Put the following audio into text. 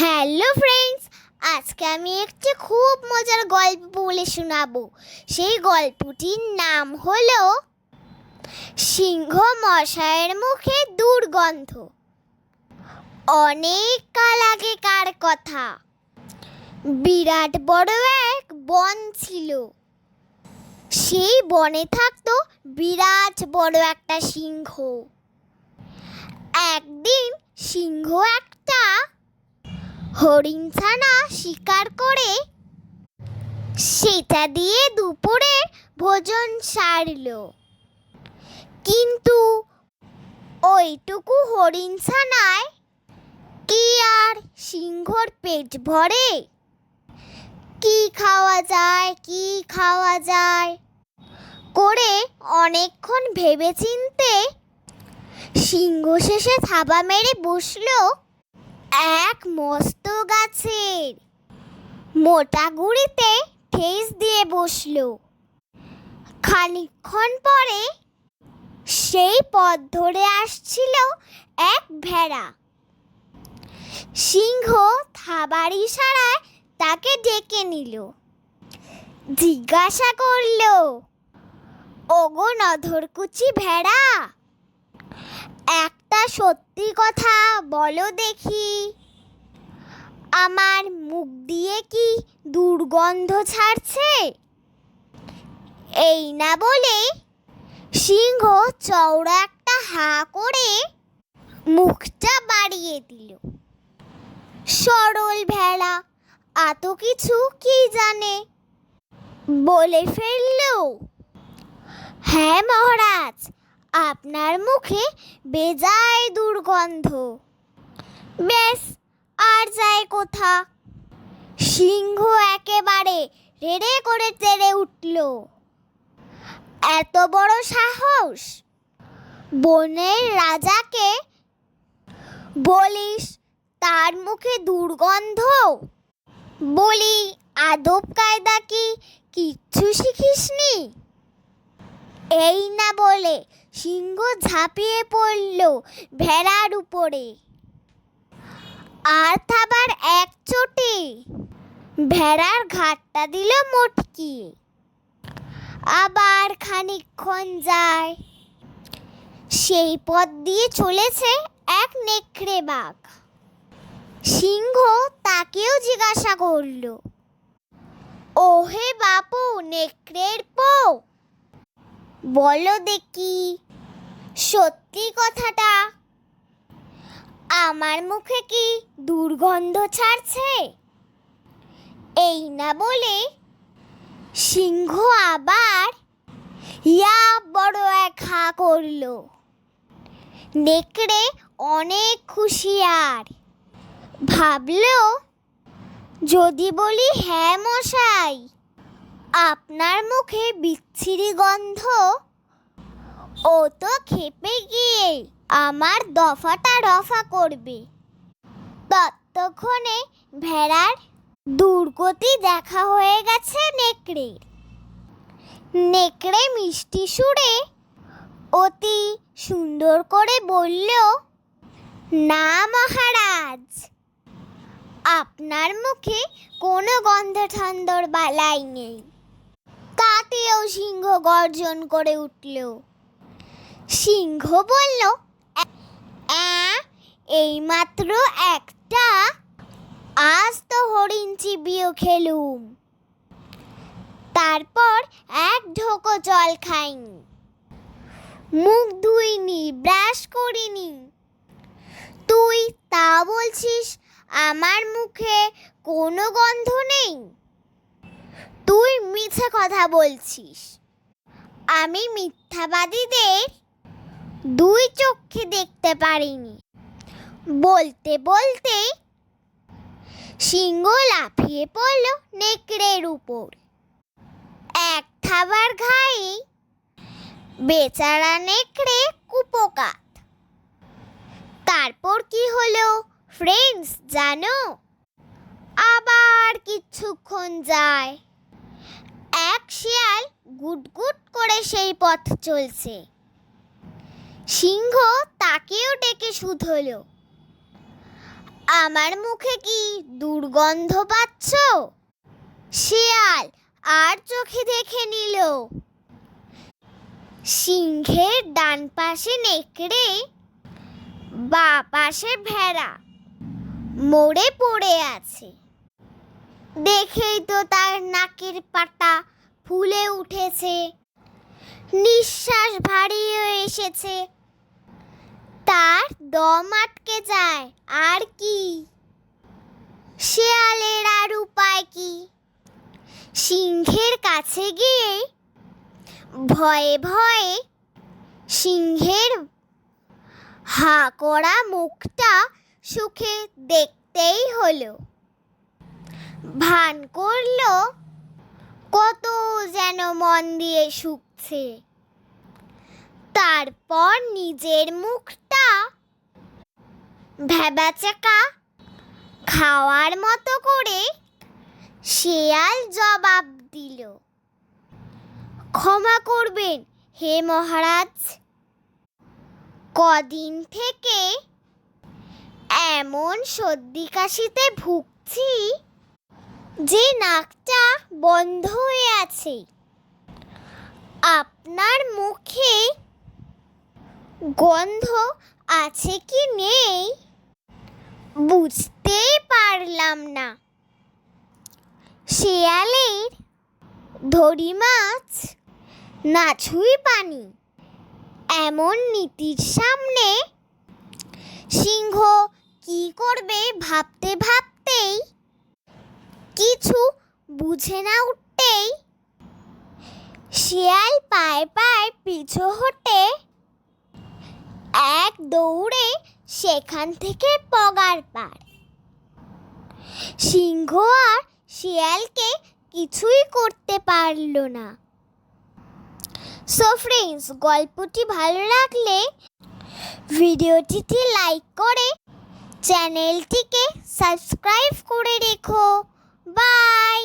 Hello friends, আজকে আমি একটি খুব মজার গল্প বলে শোনাবো। সেই গল্পটির নাম হলো সিংহ মশাইয়ের মুখে দুর্গন্ধ। অনেক কাল আগেকার কথা। বিরাট বড় এক বন ছিল। সেই বনে থাকতো বিরাট বড় একটা সিংহ। একদিন সিংহ একটা হরিণছানা শিকার করে সেটা দিয়ে দুপুরের ভোজন সারল। কিন্তু ওইটুকু হরিণছানায় কি আর সিংহর পেট ভরে? কি খাওয়া যায় করে অনেকক্ষণ ভেবেচিন্তে সিংহ শেষে থাবা মেরে বসলো এক মস্ত গাছের মোটা গুঁড়িতে ঠেস দিয়ে বসলো। খানিকক্ষণ পরে সেই পথ ধরে আসছিল এক ভেড়া। সিংহ থাবার ইশারায় তাকে ডেকে নিল। জিজ্ঞাসা করলো, ওগো নধরকুচি ভেড়া, একটা সত্যি কথা বলো দেখি, আমার মুখ দিয়ে কি দুর্গন্ধ ছাড়ছে? এই না বলে সিংহ চওড়া একটা হাঁ করে মুখটা বাড়িয়ে দিল। সরল ভেড়া এত কিছু কি জানে, বলে ফেলল, হ্যাঁ মহারাজ, আপনার মুখে বেজায় দুর্গন্ধ। ব্যাস, আর যায় কোথা? সিংহ একেবারে রেড়ে করে তেড়ে উঠল। এত বড় সাহস! বনের রাজাকে বলিস তার মুখে দুর্গন্ধ? বলি, আদব কায়দা কি কিচ্ছু শিখিসনি? এই না বলে সিংহ ঝাঁপিয়ে পড়ল ভেড়ার উপরে। আর থাবার এক চোটে ভেড়ার ঘাড়টা দিল মটকিয়ে। আবার খানিকক্ষণ যায়, সেই পথ দিয়ে চলেছে এক নেকড়ে বাঘ। সিংহ তাকেও জিজ্ঞাসা করল, ওহে বাপু নেকড়ের পো, বলো দেখি সত্যি কথাটা, আমার মুখে কি দুর্গন্ধ ছাড়ছে? এই না বলে সিংহ আবার ইয়া বড় এক হাঁ করল। নেকড়ে অনেক খুশি, আর ভাবল, যদি বলি হ্যাঁ মশাই, আপনার মুখে বিচ্ছিরি গন্ধ, ও তো খেপে গিয়ে আমার দফাটা রফা করবে। ততক্ষণে ভেড়ার দুর্গতি দেখা হয়ে গেছে নেকড়ের। নেকড়ে মিষ্টি সুরে অতি সুন্দর করে বলল, না মহারাজ, আপনার মুখে কোনো গন্ধ ঠন্দর বালাই নেই। তাতেও সিংহ গর্জন করে উঠল। সিংহ বলল, এইমাত্র একটা, আজ তো হরিণ চিবিয়ে খেলুম, তারপর এক ঢোকো জল খাইনি, মুখ ধুইনি, ব্রাশ করিনি, তুই তা বলছিস আমার মুখে কোনো গন্ধ নেই? তুই মিছে কথা বলছিস। আমি মিথ্যাবাদীদের দুই চোখে দেখতে পারিনি। বলতে বলতে সিংহ লাফিয়ে পড়ল নেকড়ের উপর। এক থাবার ঘায়ে বেচারা নেকড়ে কুপোকাত। তারপর কি হলো ফ্রেন্ডস জানো? আবার কিছুক্ষণ যায়, এক শিয়াল গুটগুট করে সেই পথ চলছে। সিংহ তাকেও ডেকে শুধল, আমার মুখে কি দুর্গন্ধ পাচ্ছ? শিয়াল আর চোখে দেখে নিল সিংহের ডান পাশে নেকড়ে, বাঁ পাশে ভেড়া মরে পড়ে আছে। দেখেই তো তার নাকের পাটা ফুলে উঠেছে, নিঃশ্বাস ভারী হয়ে এসেছে, তার দম আটকে যায়। আর কি? শেয়ালের আর উপায় কি? সিংহের কাছে গিয়ে ভয়ে ভয়ে সিংহের হা করা মুখটা সুখে দেখতেই হলো। ভান করলো কত যেন মন দিয়ে শুকছে। তারপর নিজের মুখটা ভ্যাবাচাকা খাওয়ার মতো করে শেয়াল জবাব দিল, ক্ষমা করবেন হে মহারাজ, কদিন থেকে এমন সর্দি কাশিতে ভুগছি যে নাকটা বন্ধ হয়ে আছে। আপনার মুখে গন্ধ আছে কি নেই বুঝতেই পারলাম না। শেয়ালের ধরি মাছ না ছুঁই পানি, এমন নীতির সামনে সিংহ কি করবে ভাবতে ভাবতেই, কিছু বুঝে না উঠতেই শিয়াল পায়ে পায়ে পিছু হটে এক দৌড়ে সেখান থেকে পগার পার। সিংহ আর শিয়ালকে কিছুই করতে পারল না। সো ফ্রেন্ডস, গল্পটি ভালো লাগলে ভিডিওটিতে লাইক করে চ্যানেলটিকে সাবস্ক্রাইব করে রেখো। বাই।